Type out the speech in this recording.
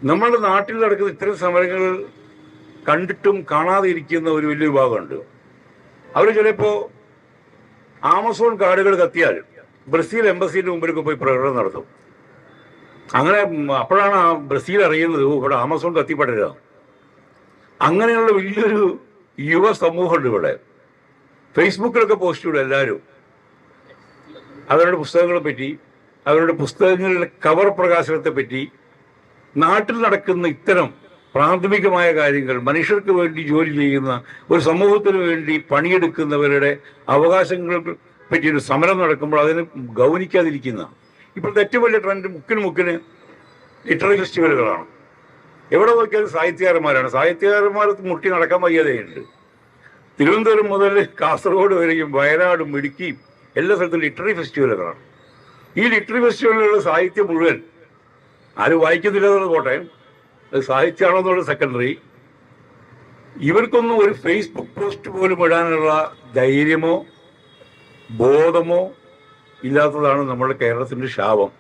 നമ്മുടെ നാട്ടിൽ നടക്കുന്ന ഇത്തരം സമരങ്ങൾ കണ്ടിട്ടും കാണാതെ ഇരിക്കുന്ന ഒരു വലിയ വിഭാഗമുണ്ട്. അവർ ചിലപ്പോൾ ആമസോൺ കാർഡുകൾ കത്തിയാൽ ബ്രസീൽ എംബസിന്റെ മുമ്പിലൊക്കെ പോയി പ്രകടനം നടത്തും. അങ്ങനെ അപ്പോഴാണ് ആ ബ്രസീൽ അറിയുന്നത് ഇവിടെ ആമസോൺ കത്തിപ്പെടരുത്. അങ്ങനെയുള്ള വലിയൊരു യുവ സമൂഹമുണ്ട് ഇവിടെ. ഫേസ്ബുക്കിലൊക്കെ പോസ്റ്റ് ഇടും എല്ലാവരും അവരുടെ പുസ്തകങ്ങളെ പറ്റി, അവരുടെ പുസ്തകങ്ങളുടെ കവർ പ്രകാശനത്തെ പറ്റി, നാട്ടിൽ നടക്കുന്ന ഇത്തരം പ്രാഥമികമായ കാര്യങ്ങൾ, മനുഷ്യർക്ക് വേണ്ടി ജോലി ചെയ്യുന്ന ഒരു സമൂഹത്തിന് വേണ്ടി പണിയെടുക്കുന്നവരുടെ അവകാശങ്ങൾക്ക് പറ്റിയൊരു സമരം നടക്കുമ്പോൾ അതിന് ഗൗനിക്കാതിരിക്കുന്ന ഇപ്പോഴത്തെ ഏറ്റവും വലിയ ട്രെൻഡ് മുക്കിന് ലിറ്റററി ഫെസ്റ്റിവലുകളാണ്. എവിടെ നോക്കിയാലും സാഹിത്യകാരന്മാരാണ്. സാഹിത്യകാരന്മാർ മുട്ടി നടക്കാൻ വയ്യാതെയുണ്ട്. തിരുവനന്തപുരം മുതൽ കാസർഗോഡ് വരെയും വയനാടും ഇടുക്കിയും എല്ലാ സ്ഥലത്തും ലിറ്റററി ഫെസ്റ്റിവലുകളാണ്. ഈ ലിറ്റററി ഫെസ്റ്റിവലുകളുടെ സാഹിത്യം മുഴുവൻ ആരും വായിക്കുന്നില്ല എന്നുള്ളത് പോട്ടെ, അത് സാഹിത്യമാണോ എന്നുള്ളത് സെക്കൻഡറി. ഇവർക്കൊന്നും ഒരു ഫേസ്ബുക്ക് പോസ്റ്റ് പോലും ഇടാനുള്ള ധൈര്യമോ ബോധമോ ഇല്ലാത്തതാണ് നമ്മുടെ കേരളത്തിൻ്റെ ശാപം.